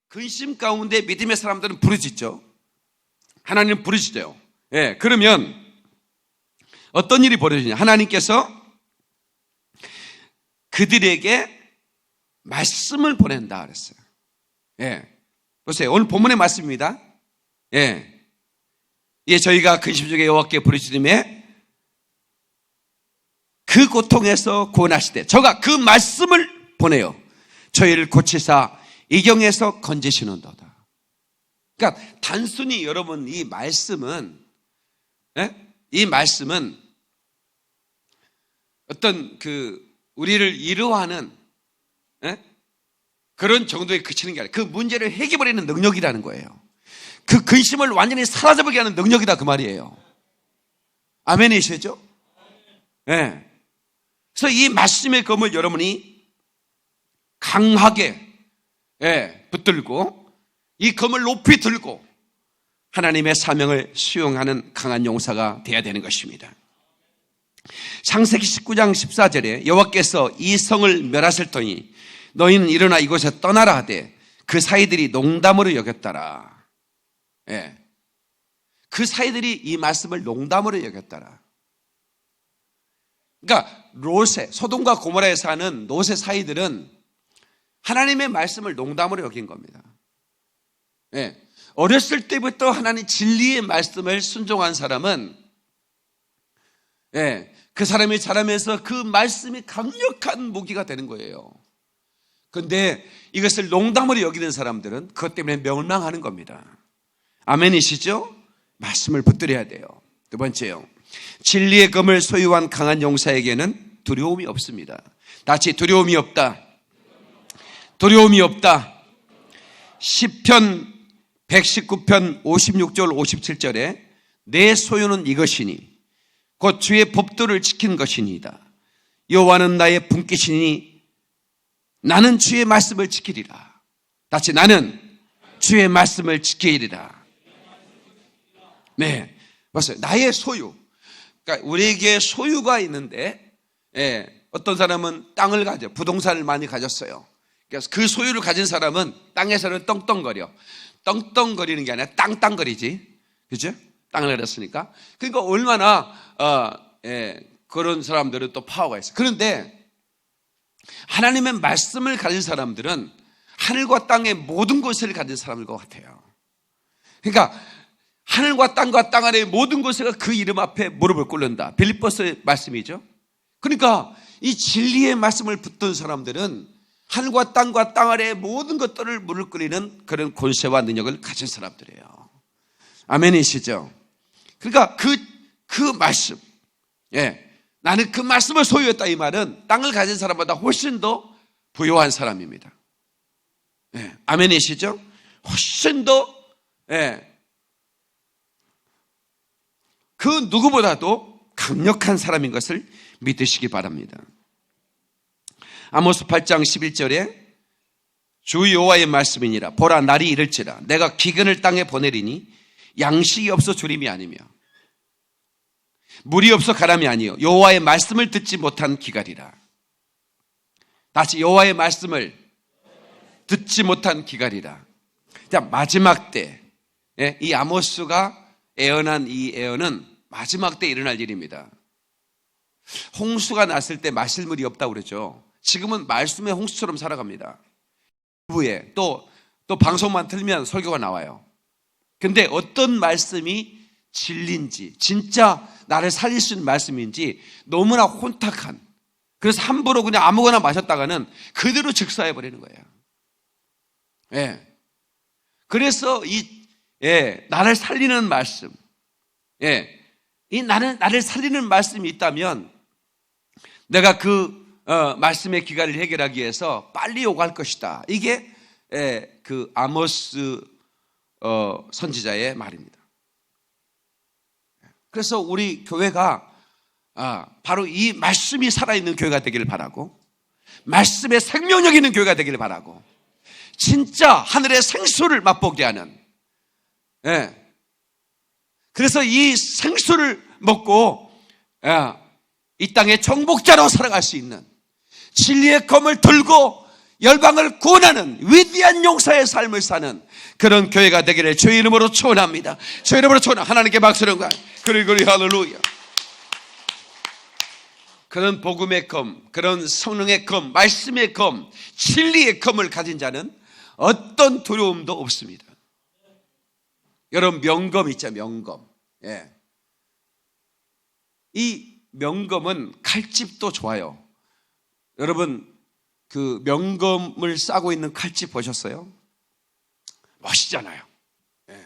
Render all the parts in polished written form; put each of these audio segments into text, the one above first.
근심 가운데 믿음의 사람들은 부르짖죠. 하나님 부르짖어요. 예, 그러면 어떤 일이 벌어지냐? 하나님께서 그들에게 말씀을 보낸다 그랬어요. 예, 보세요. 오늘 본문의 말씀입니다. 예, 저희가 근심 중에 여호와께 부르짖음에 그 고통에서 구원하시되 저가 그 말씀을 보내요. 저희를 고치사 이경에서 건지시는도다. 그러니까 단순히 여러분 이 말씀은 어떤 우리를 위로하는 그런 정도에 그치는 게 아니라 그 문제를 해결해버리는 능력이라는 거예요. 그 근심을 완전히 사라져버리게 하는 능력이다 그 말이에요. 아멘이시죠? 네. 그래서 이 말씀의 검을 여러분이 강하게 붙들고 이 검을 높이 들고 하나님의 사명을 수용하는 강한 용사가 되어야 되는 것입니다. 창세기 19장 14절에 여호와께서 이 성을 멸하실 터니 너희는 일어나 이곳에 떠나라 하되 그 사이들이 농담으로 여겼더라. 그 사이들이 이 말씀을 농담으로 여겼더라. 그러니까 소돔과 고모라에 사는 롯의 사이들은 하나님의 말씀을 농담으로 여긴 겁니다. 어렸을 때부터 하나님 진리의 말씀을 순종한 사람은 그 사람이 자라면서 그 말씀이 강력한 무기가 되는 거예요. 그런데 이것을 농담으로 여기는 사람들은 그것 때문에 멸망하는 겁니다. 아멘이시죠? 말씀을 붙들어야 돼요. 두 번째요. 진리의 검을 소유한 강한 용사에게는 두려움이 없습니다. 다시 두려움이 없다. 두려움이 없다. 시편 119편 56절 57절에 내 소유는 이것이니 곧 주의 법도를 지킨 것이니이다. 여호와는 나의 분깃이니 나는 주의 말씀을 지키리라. 다시 나는 주의 말씀을 지키리라. 네, 맞아요. 나의 소유. 그러니까 우리에게 소유가 있는데 어떤 사람은 땅을 가져 부동산을 많이 가졌어요. 그래서 그 소유를 가진 사람은 땅에서는 떵떵거려. 떵떵거리는 게 아니라 땅땅거리지. 그죠? 땅을 가졌으니까. 그러니까 얼마나 그런 사람들은 또 파워가 있어요. 그런데 하나님의 말씀을 가진 사람들은 하늘과 땅의 모든 것을 가진 사람일 것 같아요. 그러니까 하늘과 땅과 땅 아래의 모든 것을 그 이름 앞에 무릎을 꿇는다. 빌립보서의 말씀이죠. 그러니까 이 진리의 말씀을 붙든 사람들은 하늘과 땅 아래의 모든 것들을 무릎 꿇리는 그런 권세와 능력을 가진 사람들이에요. 아멘이시죠? 그러니까 그 말씀, 나는 그 말씀을 소유했다 이 말은 땅을 가진 사람보다 훨씬 더 부유한 사람입니다. 아멘이시죠? 훨씬 더 그 누구보다도 강력한 사람인 것을 믿으시기 바랍니다. 아모스 8장 11절에 주 여호와의 말씀이니라. 보라 날이 이를지라 내가 기근을 땅에 보내리니 양식이 없어 주림이 아니며 물이 없어 가람이 아니요 여호와의 말씀을 듣지 못한 기갈이라. 다시 여호와의 말씀을 듣지 못한 기갈이라. 자, 마지막 때 이 아모스가 예언한 이 예언은 마지막 때 일어날 일입니다. 홍수가 났을 때 마실 물이 없다고 그랬죠. 지금은 말씀의 홍수처럼 살아갑니다. 후에 또 방송만 틀면 설교가 나와요. 근데 어떤 말씀이 진리인지 진짜 나를 살릴 수 있는 말씀인지 너무나 혼탁한, 그래서 함부로 그냥 아무거나 마셨다가는 그대로 즉사해버리는 거예요. 그래서 나를 살리는 말씀, 이 나를 살리는 말씀이 있다면 내가 그 말씀의 기갈을 해결하기 위해서 빨리 오갈 것이다. 이게 그 아모스 선지자의 말입니다. 그래서 우리 교회가 바로 이 말씀이 살아있는 교회가 되기를 바라고, 말씀의 생명력 있는 교회가 되기를 바라고, 진짜 하늘의 생수를 맛보게 하는, 그래서 이 생수를 먹고 이 땅의 정복자로 살아갈 수 있는, 진리의 검을 들고 열방을 구원하는 위대한 용사의 삶을 사는 그런 교회가 되기를 주의 이름으로 축원합니다. 주의 이름으로 축원합니다. 하나님께 박수를 그리고 할렐루야. 그런 복음의 검, 그런 성령의 검, 말씀의 검, 진리의 검을 가진 자는 어떤 두려움도 없습니다. 여러분 명검 있죠, 명검. 예. 이 명검은 칼집도 좋아요. 여러분 그 명검을 싸고 있는 칼집 보셨어요? 멋있잖아요. 예.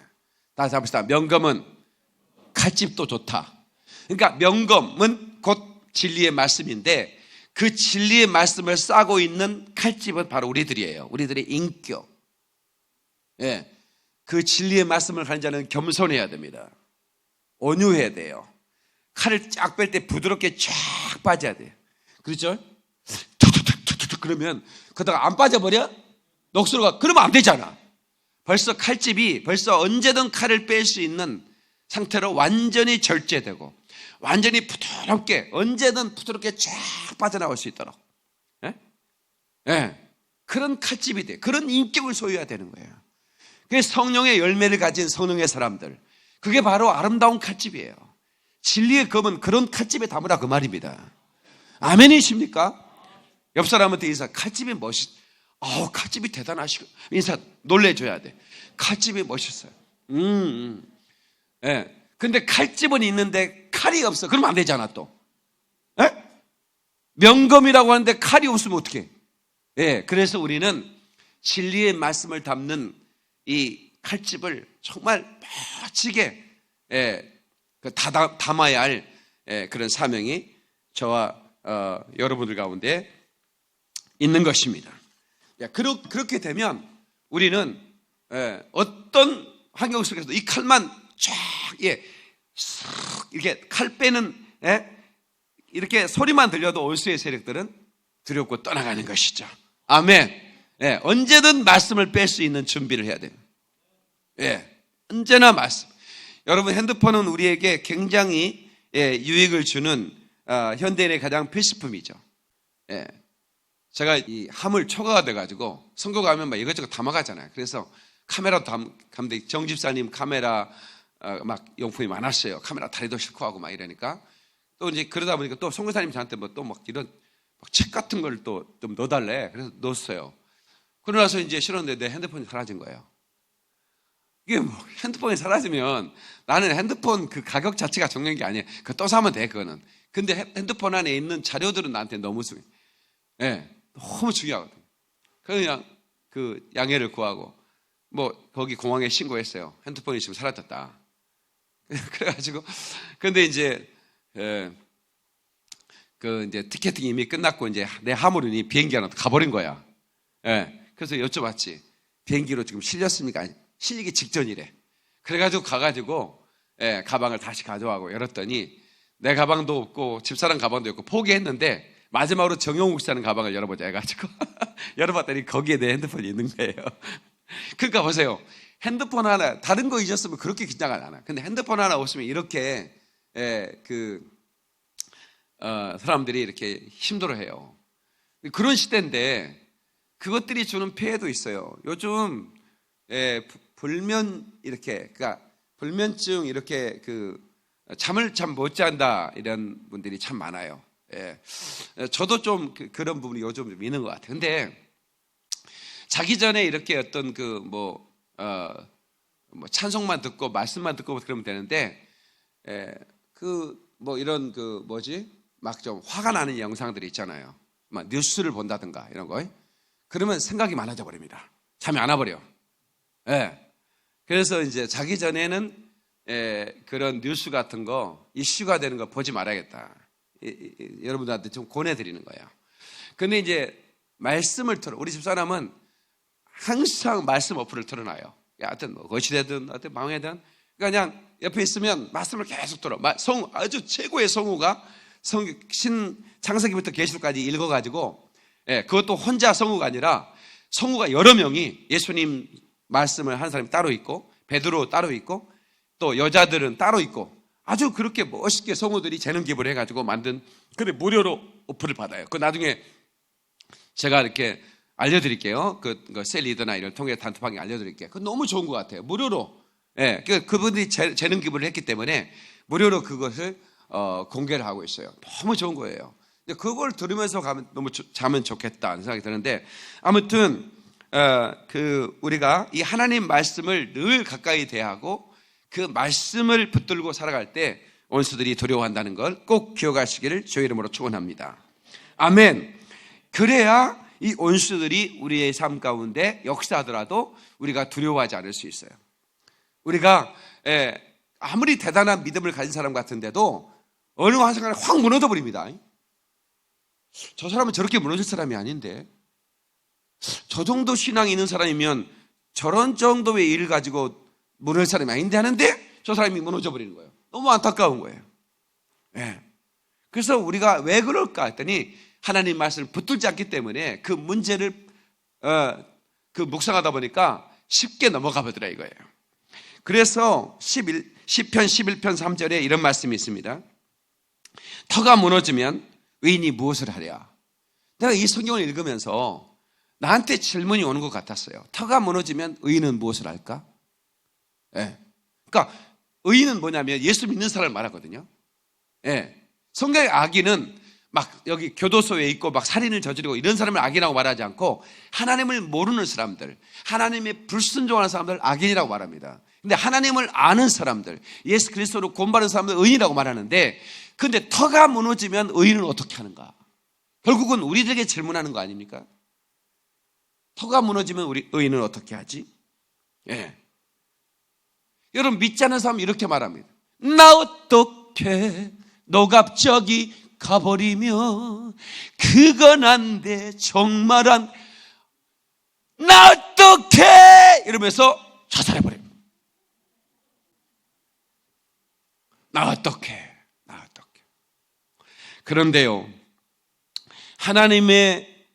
다시 합시다. 명검은 칼집도 좋다. 그러니까 명검은 곧 진리의 말씀인데 그 진리의 말씀을 싸고 있는 칼집은 바로 우리들이에요. 우리들의 인격. 예. 그 진리의 말씀을 가진 자는 겸손해야 됩니다. 온유해야 돼요. 칼을 쫙 뺄 때 부드럽게 쫙 빠져야 돼요. 그렇죠? 툭툭툭툭 그러면 그러다가 안 빠져버려? 녹슬어가. 그러면 안 되잖아. 벌써 칼집이 벌써 언제든 칼을 뺄 수 있는 상태로 완전히 절제되고 완전히 부드럽게 언제든 부드럽게 쫙 빠져나올 수 있도록 그런 칼집이 돼. 그런 인격을 소유해야 되는 거예요. 그게 성령의 열매를 가진 성령의 사람들, 그게 바로 아름다운 칼집이에요. 진리의 검은 그런 칼집에 담으라 그 말입니다. 아멘이십니까? 옆 사람한테 인사. 칼집이 칼집이 대단하시고 인사 놀래줘야 돼. 칼집이 멋있어요. 근데 칼집은 있는데 칼이 없어. 그러면 안 되잖아 또. 명검이라고 하는데 칼이 없으면 어떡해? 그래서 우리는 진리의 말씀을 담는 이 칼집을 정말 멋지게 담아야 할 그런 사명이 저와 여러분들 가운데 있는 것입니다. 그렇게 되면 우리는 어떤 환경 속에서도 이 칼만 쫙 이렇게 칼 빼는 이렇게 소리만 들려도 원수의 세력들은 두렵고 떠나가는 것이죠. 아멘. 언제든 말씀을 뺄 수 있는 준비를 해야 돼요. 언제나 말씀. 여러분 핸드폰은 우리에게 굉장히 유익을 주는 현대인의 가장 필수품이죠. 제가 이 하물 초과가 돼가지고 선교 가면 막 이것저것 담아가잖아요. 그래서 카메라도 담대 정 집사님 카메라 막 용품이 많았어요. 카메라 다리도 싣고 하고 막 이러니까 또 이제 그러다 보니까 또 선교사님 저한테 뭐 또 막 이런 책 같은 걸 또 좀 넣어달래. 그래서 넣었어요. 그러고 나서 이제 실었는데 내 핸드폰이 사라진 거예요. 이게 뭐 핸드폰이 사라지면 나는 핸드폰 그 가격 자체가 중요한 게 아니에요. 그거 또 사면 돼 그거는. 근데 핸드폰 안에 있는 자료들은 나한테 너무 너무 중요하거든요. 그냥 그 양해를 구하고 뭐 거기 공항에 신고했어요. 핸드폰이 지금 사라졌다. 그래가지고 근데 이제 그 이제 티켓팅이 이미 끝났고 이제 내 하물은이 비행기 하나 가버린 거야. 그래서 여쭤봤지. 비행기로 지금 실렸습니까? 실리기 직전이래. 그래가지고 가가지고 가방을 다시 가져가고 열었더니 내 가방도 없고 집사람 가방도 없고 포기했는데 마지막으로 정용욱 씨라는 가방을 열어보자 해가지고 열어봤더니 거기에 내 핸드폰이 있는 거예요. 그러니까 보세요. 핸드폰 하나 다른 거 잊었으면 그렇게 긴장을 안 하나. 근데 핸드폰 하나 없으면 이렇게 사람들이 이렇게 힘들어해요. 그런 시대인데 그것들이 주는 폐해도 있어요. 요즘 그러니까 불면증 이렇게 잠을 참 못 잔다 이런 분들이 참 많아요. 저도 좀 그런 부분이 요즘 좀 있는 것 같아요. 근데 자기 전에 이렇게 어떤 찬송만 듣고 말씀만 듣고 그러면 되는데 이런 막 좀 화가 나는 영상들이 있잖아요. 막 뉴스를 본다든가 이런 거. 그러면 생각이 많아져 버립니다. 잠이 안 와버려. 그래서 이제 자기 전에는 그런 뉴스 같은 거 이슈가 되는 거 보지 말아야겠다. 여러분들한테 좀 권해드리는 거예요. 근데 이제 말씀을 우리 집사람은 항상 말씀 어플을 틀어놔요. 하여튼 거시되든 하여튼 방해든 그냥 옆에 있으면 말씀을 계속 들어. 아주 최고의 성우가 창세기부터 계시록까지 읽어가지고 그것도 혼자 성우가 아니라 성우가 여러 명이 예수님 말씀을 한 사람이 따로 있고 베드로 따로 있고 또 여자들은 따로 있고 아주 그렇게 멋있게 성우들이 재능 기부를 해가지고 만든 그래 무료로 오프를 받아요. 그 나중에 제가 이렇게 알려드릴게요. 셀 리더나 이런 통계 단톡방에 알려드릴게요. 그거 너무 좋은 것 같아요. 무료로. 예, 그분들이 재능 기부를 했기 때문에 무료로 그것을 공개를 하고 있어요. 너무 좋은 거예요. 근데 그걸 들으면서 자면 좋겠다는 생각이 드는데, 아무튼 우리가 이 하나님 말씀을 늘 가까이 대하고 그 말씀을 붙들고 살아갈 때 원수들이 두려워한다는 걸 꼭 기억하시기를 주의 이름으로 축원합니다. 아멘. 그래야 이 원수들이 우리의 삶 가운데 역사하더라도 우리가 두려워하지 않을 수 있어요. 우리가 아무리 대단한 믿음을 가진 사람 같은데도 어느 순간에 확 무너져 버립니다. 저 사람은 저렇게 무너질 사람이 아닌데, 저 정도 신앙이 있는 사람이면 저런 정도의 일을 가지고 무너질 사람이 아닌데 하는데 저 사람이 무너져 버리는 거예요. 너무 안타까운 거예요. 그래서 우리가 왜 그럴까 했더니 하나님 말씀을 붙들지 않기 때문에 그 문제를 묵상하다 보니까 쉽게 넘어가 보더라 이거예요. 그래서 시편 11편 3절에 이런 말씀이 있습니다. 터가 무너지면 의인이 무엇을 하랴. 내가 이 성경을 읽으면서 나한테 질문이 오는 것 같았어요. 터가 무너지면 의인은 무엇을 할까? 그러니까 의인은 뭐냐면 예수 믿는 사람을 말하거든요. 성경의 악인은 막 여기 교도소에 있고 막 살인을 저지르고 이런 사람을 악인이라고 말하지 않고 하나님을 모르는 사람들, 하나님의 불순종하는 사람들 악인이라고 말합니다. 근데 하나님을 아는 사람들, 예수 그리스도로 구원받은 사람들 의인이라고 말하는데, 근데 터가 무너지면 의인은 어떻게 하는가? 결국은 우리들에게 질문하는 거 아닙니까? 터가 무너지면 우리 의인은 어떻게 하지? 여러분 믿지 않는 사람은 이렇게 말합니다. 나 어떻게 노갑적이 가버리면 그건 안 돼, 정말 안, 나 어떻게 이러면서 자살해버립니다. 나 어떻게. 그런데요, 하나님의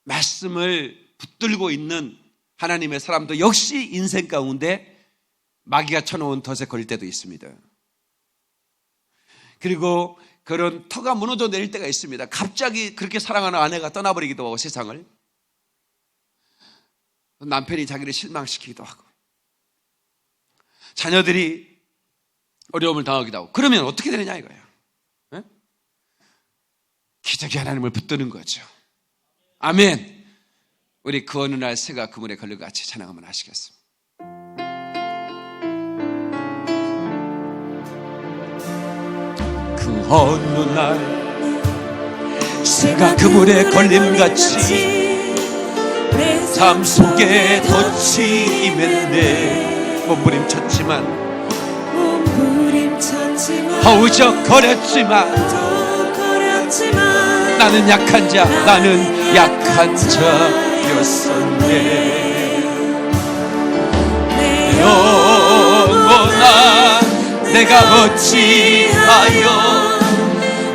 말씀을 붙들고 있는 하나님의 사람도 역시 인생 가운데 마귀가 쳐놓은 덫에 걸릴 때도 있습니다. 그리고 그런 터가 무너져 내릴 때가 있습니다. 갑자기 그렇게 사랑하는 아내가 떠나버리기도 하고 세상을, 남편이 자기를 실망시키기도 하고, 자녀들이 어려움을 당하기도 하고, 그러면 어떻게 되느냐 이거예요. 기적의 하나님을 붙드는 거죠. 아멘. 우리 그 어느 날 새가 그물에 걸려 같이 찬양 한번 하시겠습니다. 그 어느 날 새가 그물에 걸림같이 삶 속에 덫이 임했네. 몸부림쳤지만 허우적거렸지만 나는 약한 자였었네. 내 영혼아 내가 어찌하여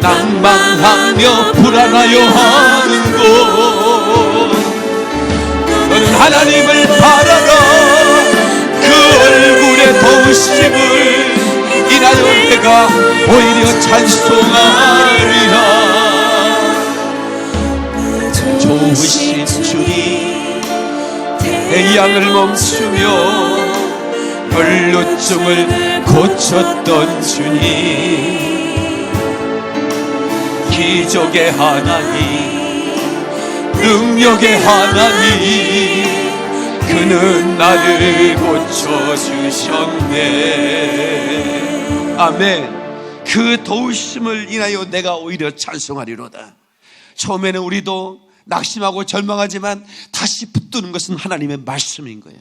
낭망하며 불안하여 하는고. 너는 하나님을 바라라. 그 얼굴의 도우심을 인하여 내가 오히려 찬송하리라. 좋으신 주님, 내 양을 멈추며 혈루증을 고쳤던 주님, 기적의 하나님, 능력의 하나님, 그는 나를 고쳐주셨네. 아멘. 그 도우심을 인하여 내가 오히려 찬송하리로다. 처음에는 우리도 낙심하고 절망하지만 다시 붙드는 것은 하나님의 말씀인 거예요.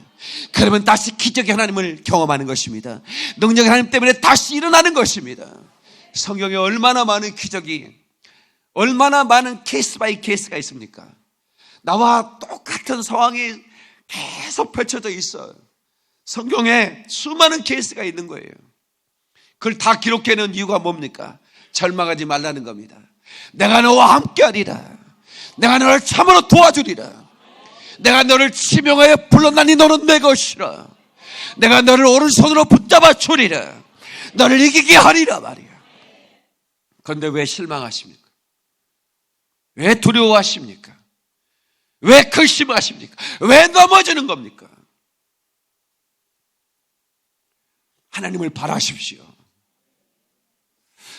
그러면 다시 기적의 하나님을 경험하는 것입니다. 능력의 하나님 때문에 다시 일어나는 것입니다. 성경에 얼마나 많은 기적이, 얼마나 많은 케이스 바이 케이스가 있습니까? 나와 똑같은 상황이 계속 펼쳐져 있어요. 성경에 수많은 케이스가 있는 거예요. 그걸 다 기록해놓은 이유가 뭡니까? 절망하지 말라는 겁니다. 내가 너와 함께하리라. 내가 너를 참으로 도와주리라. 내가 너를 지명하여 불러나니 너는 내 것이라. 내가 너를 오른손으로 붙잡아 주리라. 너를 이기게 하리라 말이야. 그런데 왜 실망하십니까? 왜 두려워하십니까? 왜 결심하십니까? 왜 넘어지는 겁니까? 하나님을 바라십시오.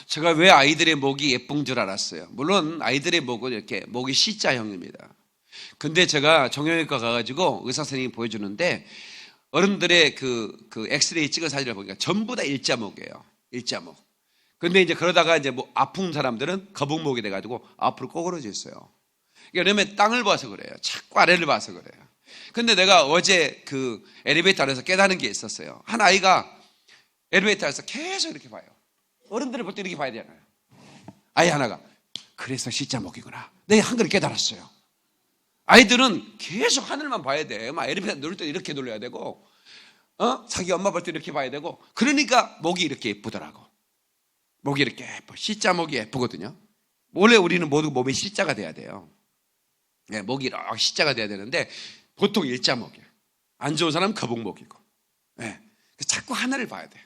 제가 왜 아이들의 목이 예쁜 줄 알았어요. 물론 아이들의 목은 이렇게 목이 C자형입니다. 근데 제가 정형외과 가가지고 의사 선생님이 보여주는데 어른들의 그 엑스레이 찍은 사진을 보니까 전부 다 일자목이에요. 일자목. 근데 이제 그러다가 이제 뭐 아픈 사람들은 거북목이 돼가지고 앞으로 꼬그러져 있어요. 왜냐면 땅을 봐서 그래요. 자꾸 아래를 봐서 그래요. 근데 내가 어제 그 엘리베이터 안에서 깨닫는 게 있었어요. 한 아이가 엘리베이터 안에서 계속 이렇게 봐요. 어른들을 볼 때 이렇게 봐야 되잖아요. 아이 하나가 그래서 C자목이구나. 내가 한글을 깨달았어요. 아이들은 계속 하늘만 봐야 돼. 막 엘리베이터 누를 때 이렇게 돌려야 되고, 자기 엄마 볼 때 이렇게 봐야 되고, 그러니까 목이 이렇게 예쁘더라고. 목이 이렇게 예뻐. C자목이 예쁘거든요. 원래 우리는 모두 몸이 C자가 돼야 돼요. 네, 목이 이렇게 C자가 돼야 되는데 보통 일자목이에요. 안 좋은 사람은 거북목이고. 네, 자꾸 하늘을 봐야 돼.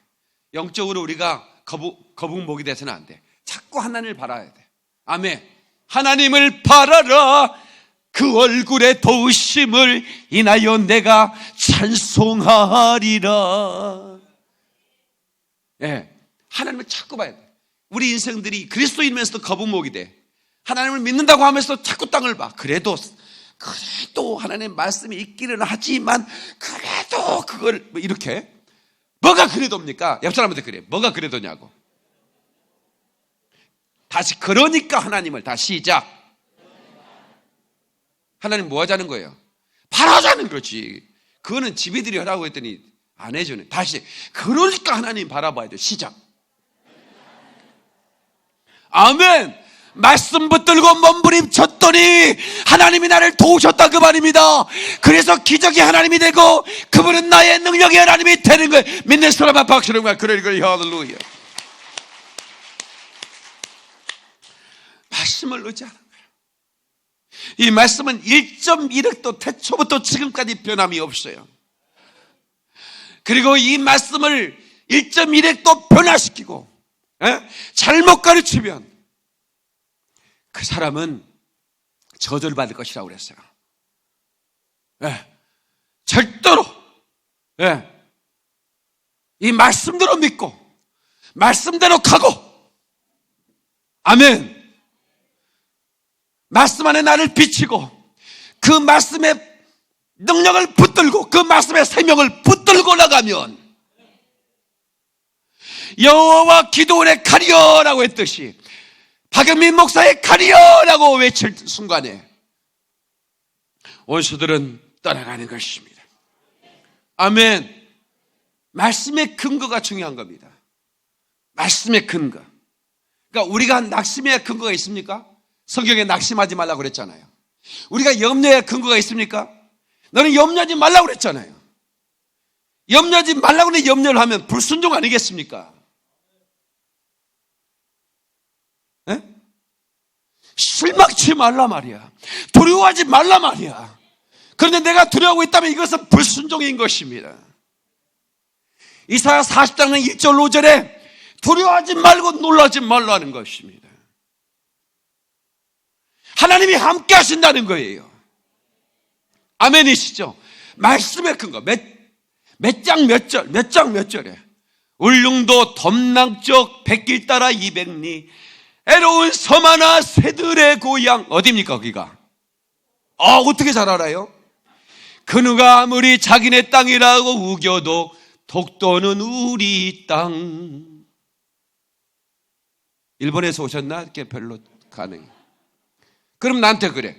영적으로 우리가 거북목이 돼서는 안 돼. 자꾸 하나님을 바라야 돼. 아멘. 하나님을 바라라. 그 얼굴의 도우심을 인하여 내가 찬송하리라. 예, 하나님을 자꾸 봐야 돼. 우리 인생들이 그리스도인이면서도 거북목이 돼. 하나님을 믿는다고 하면서 자꾸 땅을 봐. 그래도 하나님의 말씀이 있기는 하지만 그래도 그걸 이렇게 뭐가 그래도입니까? 옆 사람한테 그래. 뭐가 그래도냐고. 다시 그러니까 하나님을 다시 시작. 하나님 뭐 하자는 거예요? 바라자는 거지. 그거는 지비들이 하라고 했더니 안 해주네. 다시 그러니까 하나님 바라봐야 돼. 시작. 아멘. 말씀 붙들고 몸부림쳤더니 하나님이 나를 도우셨다 그 말입니다. 그래서 기적이 하나님이 되고 그분은 나의 능력이 하나님이 되는 거예요. 믿는 사람만 박수는 거야. 그래 할렐루야. 말씀을 의지하는 거예요. 이 말씀은 1.1획도 태초부터 지금까지 변함이 없어요. 그리고 이 말씀을 1.1획도 변화시키고 잘못 가르치면 그 사람은 저주받을 것이라고 그랬어요. 절대로 이 말씀대로 믿고 말씀대로 가고, 아멘. 말씀 안에 나를 비치고 그 말씀의 능력을 붙들고 그 말씀의 생명을 붙들고 나가면 여호와 기도원의 가리어라고 했듯이 박영민 목사의 가리어라고 외칠 순간에 원수들은 떠나가는 것입니다. 아멘. 말씀의 근거가 중요한 겁니다. 말씀의 근거. 그러니까 우리가 낙심의 근거가 있습니까? 성경에 낙심하지 말라고 그랬잖아요. 우리가 염려의 근거가 있습니까? 너는 염려하지 말라고 그랬잖아요. 염려하지 말라고 하는 염려를 하면 불순종 아니겠습니까? 실망치 말라 말이야. 두려워하지 말라 말이야. 그런데 내가 두려워하고 있다면 이것은 불순종인 것입니다. 이사야 40장은 1절 5절에 두려워하지 말고 놀라지 말라는 것입니다. 하나님이 함께 하신다는 거예요. 아멘이시죠? 말씀의 근거 몇 장 몇 절에 울릉도 덤남쪽 백길 따라 200리 애로운 섬 하나 새들의 고향. 어디입니까 거기가? 어떻게 잘 알아요? 그 누가 아무리 자기네 땅이라고 우겨도 독도는 우리 땅. 일본에서 오셨나? 이렇게 별로 가능해. 그럼 나한테 그래.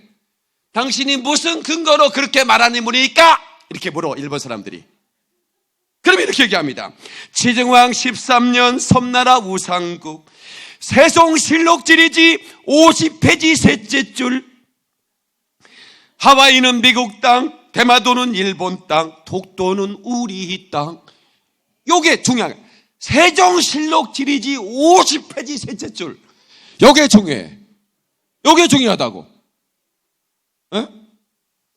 당신이 무슨 근거로 그렇게 말하는 분이니까? 이렇게 물어 일본 사람들이. 그럼 이렇게 얘기합니다. 치증왕 13년 섬나라 우상국 세종실록지리지 50페이지 셋째 줄. 하와이는 미국 땅, 대마도는 일본 땅, 독도는 우리 땅. 요게 중요한 거예요. 세종실록지리지 50페이지 셋째 줄. 요게 중요해. 요게 중요하다고.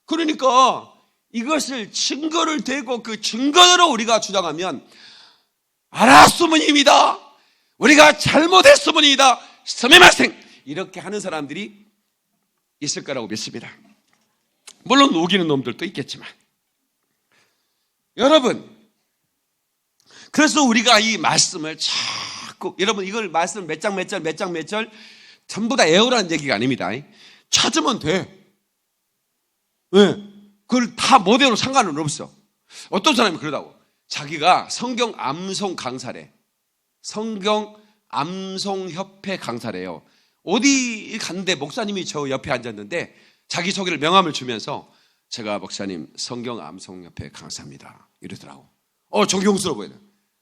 그러니까 이것을 증거를 대고 그 증거로 우리가 주장하면 알았으면입니다. 우리가 잘못했으면이다. 스미마생 이렇게 하는 사람들이 있을 거라고 믿습니다. 물론 우기는 놈들도 있겠지만. 여러분, 그래서 우리가 이 말씀을 자꾸, 여러분 이걸 말씀 몇 장 몇 절 전부 다 외우라는 얘기가 아닙니다. 찾으면 돼. 왜? 그걸 다 못 외워도 상관은 없어. 어떤 사람이 그러다고 자기가 성경 암송 강사래. 성경 암송협회 강사래요. 어디 갔는데 목사님이 저 옆에 앉았는데 자기소개를 명함을 주면서 제가 목사님 성경 암송협회 강사입니다 이러더라고. 존경스러워 보여요.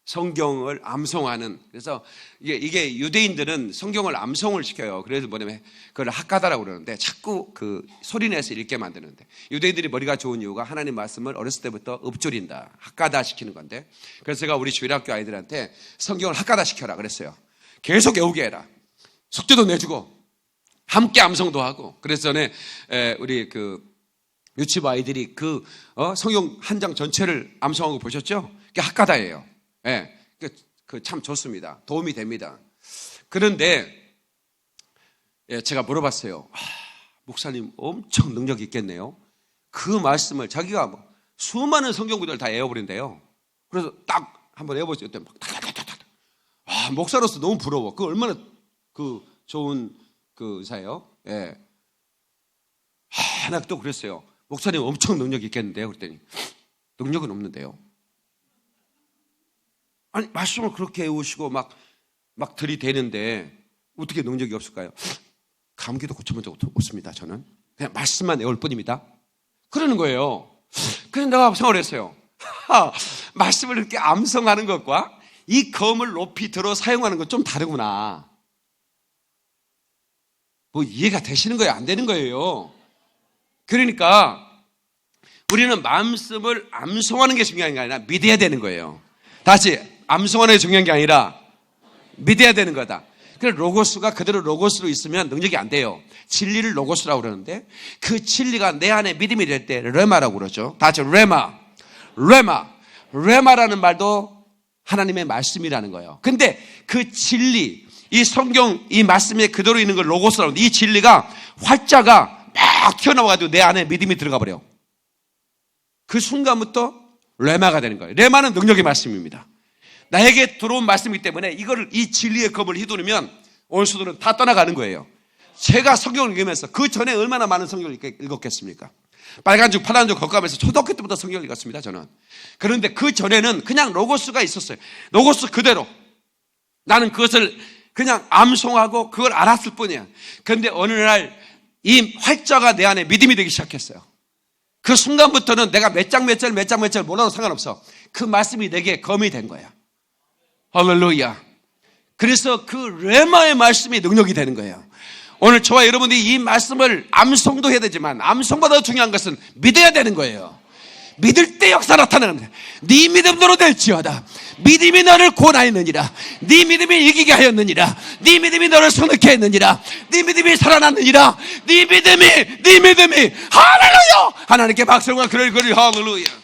성경을 암송하는. 그래서 이게 유대인들은 성경을 암송을 시켜요. 그래서 뭐냐면 그걸 학가다라고 그러는데 자꾸 그 소리내서 읽게 만드는데, 유대인들이 머리가 좋은 이유가 하나님 말씀을 어렸을 때부터 읊조린다, 학가다 시키는 건데, 그래서 제가 우리 주일학교 아이들한테 성경을 학가다 시켜라 그랬어요. 계속 외우게 해라. 숙제도 내주고 함께 암송도 하고. 그래서 전에 우리 그 유치부 아이들이 성경 한 장 전체를 암송하고 보셨죠? 그게 학가다예요. 예, 참 좋습니다. 도움이 됩니다. 그런데 제가 물어봤어요. 목사님 엄청 능력 있겠네요. 그 말씀을 자기가 수많은 성경 구절을 다 외워버린대요. 그래서 딱 한번 외워보죠. 막 탁탁탁탁. 목사로서 너무 부러워. 그 얼마나 좋은 의사예요. 예. 나 또 그랬어요. 목사님 엄청 능력 있겠는데요. 그랬더니 능력은 없는데요. 아니 말씀을 그렇게 외우시고 막 들이대는데 어떻게 능력이 없을까요? 감기도 고쳐본 적 없습니다. 저는 그냥 말씀만 외울 뿐입니다. 그러는 거예요. 그래서 내가 생각을 했어요. 말씀을 이렇게 암송하는 것과 이 검을 높이 들어 사용하는 건 좀 다르구나. 이해가 되시는 거예요? 안 되는 거예요? 그러니까 우리는 말씀을 암송하는 게 중요한 게 아니라 믿어야 되는 거예요. 다시, 암송하는 게 중요한 게 아니라 믿어야 되는 거다. 그래서 로고스가 그대로 로고스로 있으면 능력이 안 돼요. 진리를 로고스라고 그러는데 그 진리가 내 안에 믿음이 될 때 레마라고 그러죠. 다시 레마라는 말도 하나님의 말씀이라는 거예요. 근데 그 진리, 이 성경, 이 말씀에 그대로 있는 걸 로고스라고 하는데, 이 진리가 활자가 막 튀어나와가지고 내 안에 믿음이 들어가 버려. 그 순간부터 레마가 되는 거예요. 레마는 능력의 말씀입니다. 나에게 들어온 말씀이기 때문에 이 진리의 검을 휘두르면 원수들은 다 떠나가는 거예요. 제가 성경을 읽으면서 그 전에 얼마나 많은 성경을 읽었겠습니까? 빨간죽 파란죽 걷어가면서 초등학교 때부터 성경을 읽었습니다. 저는. 그런데 그 전에는 그냥 로고스가 있었어요. 로고스 그대로 나는 그것을 그냥 암송하고 그걸 알았을 뿐이야. 그런데 어느 날 이 활자가 내 안에 믿음이 되기 시작했어요. 그 순간부터는 내가 몇 장 몇 절 몰라도 상관없어. 그 말씀이 내게 검이 된 거야. 할렐루야. 그래서 그 레마의 말씀이 능력이 되는 거예요. 오늘 저와 여러분들이 이 말씀을 암송도 해야 되지만 암송보다 더 중요한 것은 믿어야 되는 거예요. 믿을 때 역사 나타나는, 네 믿음대로 될지어다. 믿음이 너를 구원하였느니라. 네 믿음이 이기게 하였느니라. 네 믿음이 너를 성하게 했느니라. 네 믿음이 살아났느니라. 네 믿음이 할렐루야. 하나님께 박수와 그를 할렐루야.